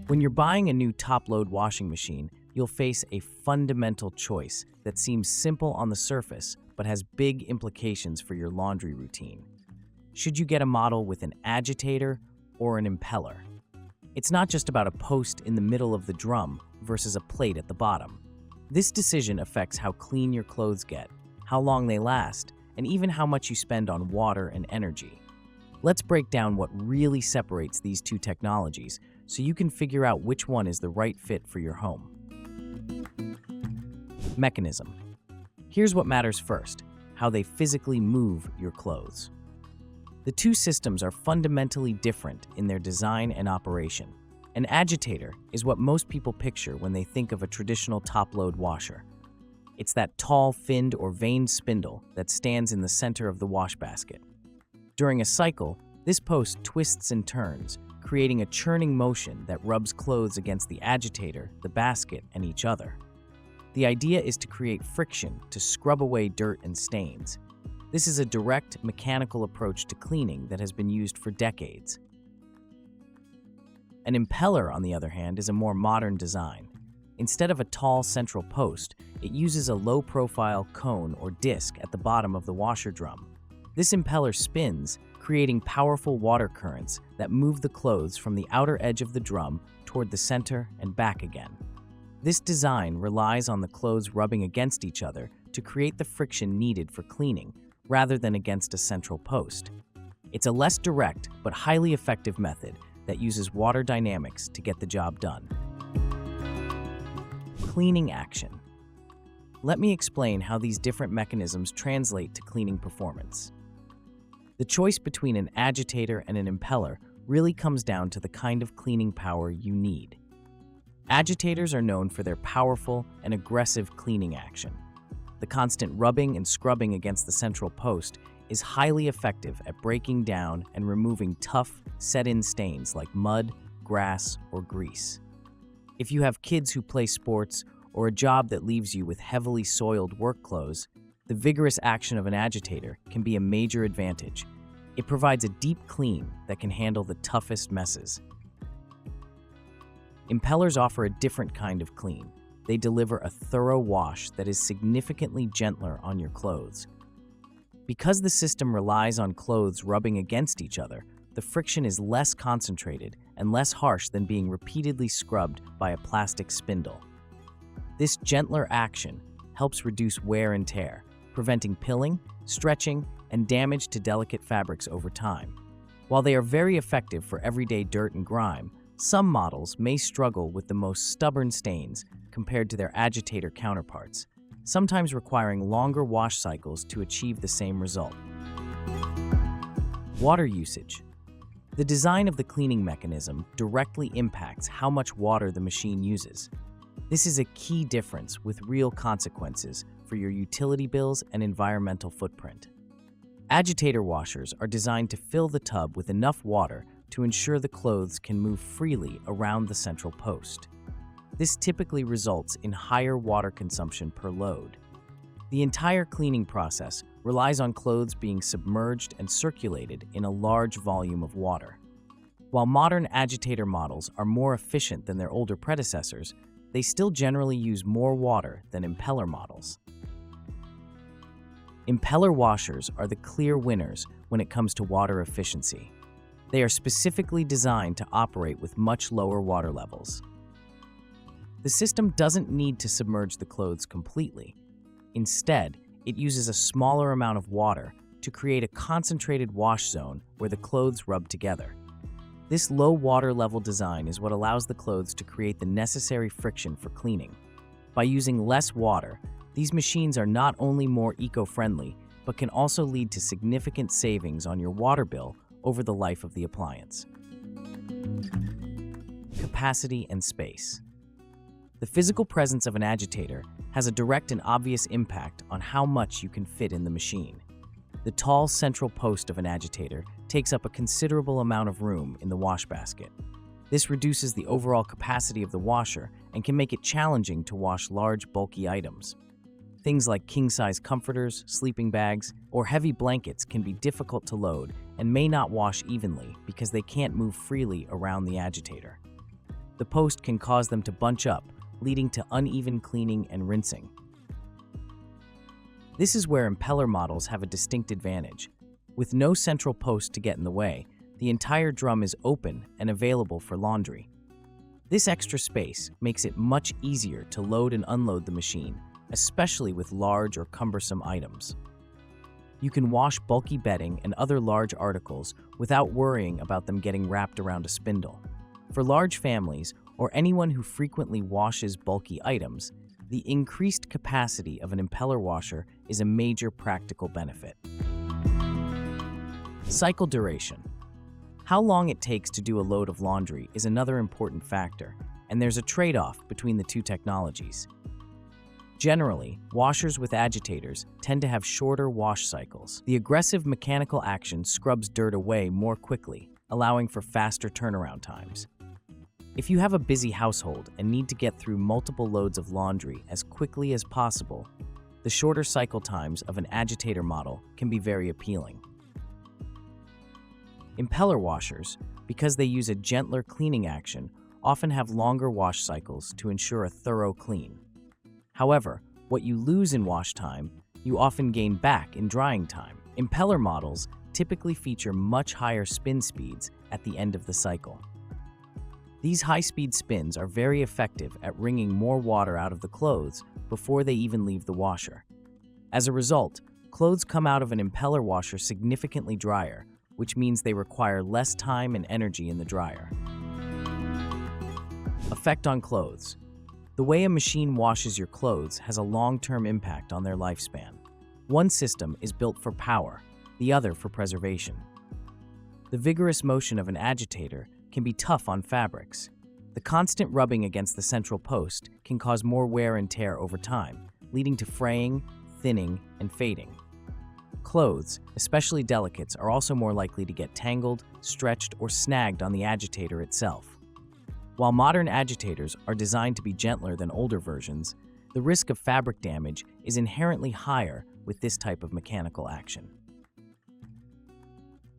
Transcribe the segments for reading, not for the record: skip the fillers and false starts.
When you're buying a new top-load washing machine, you'll face a fundamental choice that seems simple on the surface but has big implications for your laundry routine. Should you get a model with an agitator or an impeller? It's not just about a post in the middle of the drum versus a plate at the bottom. This decision affects how clean your clothes get, how long they last, and even how much you spend on water and energy. Let's break down what really separates these two technologies so you can figure out which one is the right fit for your home. Mechanism. Here's what matters first: how they physically move your clothes. The two systems are fundamentally different in their design and operation. An agitator is what most people picture when they think of a traditional top-load washer. It's that tall, finned or vaned spindle that stands in the center of the wash basket. During a cycle, this post twists and turns, creating a churning motion that rubs clothes against the agitator, the basket, and each other. The idea is to create friction to scrub away dirt and stains. This is a direct, mechanical approach to cleaning that has been used for decades. An impeller, on the other hand, is a more modern design. Instead of a tall central post, it uses a low-profile cone or disc at the bottom of the washer drum. This impeller spins, creating powerful water currents that move the clothes from the outer edge of the drum toward the center and back again. This design relies on the clothes rubbing against each other to create the friction needed for cleaning, rather than against a central post. It's a less direct but highly effective method that uses water dynamics to get the job done. Cleaning action. Let me explain how these different mechanisms translate to cleaning performance. The choice between an agitator and an impeller really comes down to the kind of cleaning power you need. Agitators are known for their powerful and aggressive cleaning action. The constant rubbing and scrubbing against the central post is highly effective at breaking down and removing tough, set-in stains like mud, grass, or grease. If you have kids who play sports or a job that leaves you with heavily soiled work clothes, the vigorous action of an agitator can be a major advantage. It provides a deep clean that can handle the toughest messes. Impellers offer a different kind of clean. They deliver a thorough wash that is significantly gentler on your clothes. Because the system relies on clothes rubbing against each other, the friction is less concentrated and less harsh than being repeatedly scrubbed by a plastic spindle. This gentler action helps reduce wear and tear, preventing pilling, stretching, and damage to delicate fabrics over time. While they are very effective for everyday dirt and grime, some models may struggle with the most stubborn stains compared to their agitator counterparts, sometimes requiring longer wash cycles to achieve the same result. Water usage. The design of the cleaning mechanism directly impacts how much water the machine uses. This is a key difference with real consequences for your utility bills and environmental footprint. Agitator washers are designed to fill the tub with enough water to ensure the clothes can move freely around the central post. This typically results in higher water consumption per load. The entire cleaning process relies on clothes being submerged and circulated in a large volume of water. While modern agitator models are more efficient than their older predecessors, they still generally use more water than impeller models. Impeller washers are the clear winners when it comes to water efficiency. They are specifically designed to operate with much lower water levels. The system doesn't need to submerge the clothes completely. Instead, it uses a smaller amount of water to create a concentrated wash zone where the clothes rub together. This low water level design is what allows the clothes to create the necessary friction for cleaning. By using less water, these machines are not only more eco-friendly, but can also lead to significant savings on your water bill over the life of the appliance. Capacity and space. The physical presence of an agitator has a direct and obvious impact on how much you can fit in the machine. The tall central post of an agitator takes up a considerable amount of room in the wash basket. This reduces the overall capacity of the washer and can make it challenging to wash large, bulky items. Things like king-size comforters, sleeping bags, or heavy blankets can be difficult to load and may not wash evenly because they can't move freely around the agitator. the post can cause them to bunch up, leading to uneven cleaning and rinsing. This is where impeller models have a distinct advantage. With no central post to get in the way, the entire drum is open and available for laundry. This extra space makes it much easier to load and unload the machine, especially with large or cumbersome items. You can wash bulky bedding and other large articles without worrying about them getting wrapped around a spindle. For large families or anyone who frequently washes bulky items, the increased capacity of an impeller washer is a major practical benefit. Cycle duration. How long it takes to do a load of laundry is another important factor, and there's a trade-off between the two technologies. Generally, washers with agitators tend to have shorter wash cycles. The aggressive mechanical action scrubs dirt away more quickly, allowing for faster turnaround times. If you have a busy household and need to get through multiple loads of laundry as quickly as possible, the shorter cycle times of an agitator model can be very appealing. Impeller washers, because they use a gentler cleaning action, often have longer wash cycles to ensure a thorough clean. However, what you lose in wash time, you often gain back in drying time. Impeller models typically feature much higher spin speeds at the end of the cycle. These high-speed spins are very effective at wringing more water out of the clothes before they even leave the washer. As a result, clothes come out of an impeller washer significantly drier, which means they require less time and energy in the dryer. Effect on clothes. The way a machine washes your clothes has a long-term impact on their lifespan. One system is built for power, the other for preservation. The vigorous motion of an agitator can be tough on fabrics. The constant rubbing against the central post can cause more wear and tear over time, leading to fraying, thinning, and fading. Clothes, especially delicates, are also more likely to get tangled, stretched, or snagged on the agitator itself. While modern agitators are designed to be gentler than older versions, the risk of fabric damage is inherently higher with this type of mechanical action.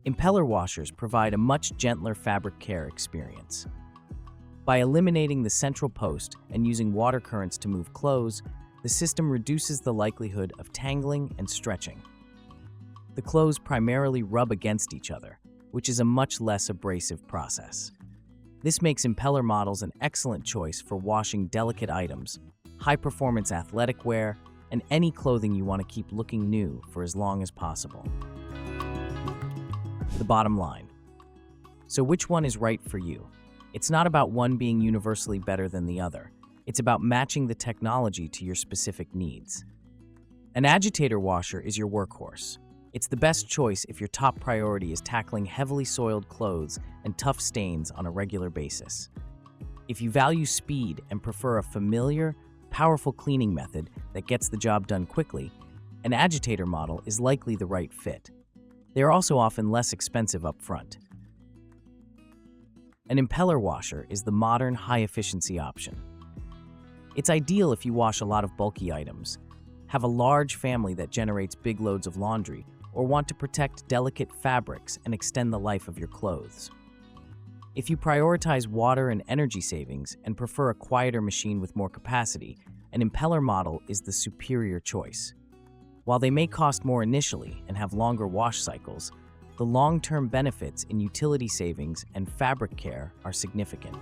Impeller washers provide a much gentler fabric care experience. By eliminating the central post and using water currents to move clothes, the system reduces the likelihood of tangling and stretching. The clothes primarily rub against each other, which is a much less abrasive process. This makes impeller models an excellent choice for washing delicate items, high-performance athletic wear, and any clothing you want to keep looking new for as long as possible. The bottom line. So which one is right for you? It's not about one being universally better than the other. It's about matching the technology to your specific needs. An agitator washer is your workhorse. It's the best choice if your top priority is tackling heavily soiled clothes and tough stains on a regular basis. If you value speed and prefer a familiar, powerful cleaning method that gets the job done quickly, an agitator model is likely the right fit. They are also often less expensive up front. An impeller washer is the modern, high-efficiency option. It's ideal if you wash a lot of bulky items, have a large family that generates big loads of laundry, or want to protect delicate fabrics and extend the life of your clothes. If you prioritize water and energy savings and prefer a quieter machine with more capacity, an impeller model is the superior choice. While they may cost more initially and have longer wash cycles, the long-term benefits in utility savings and fabric care are significant.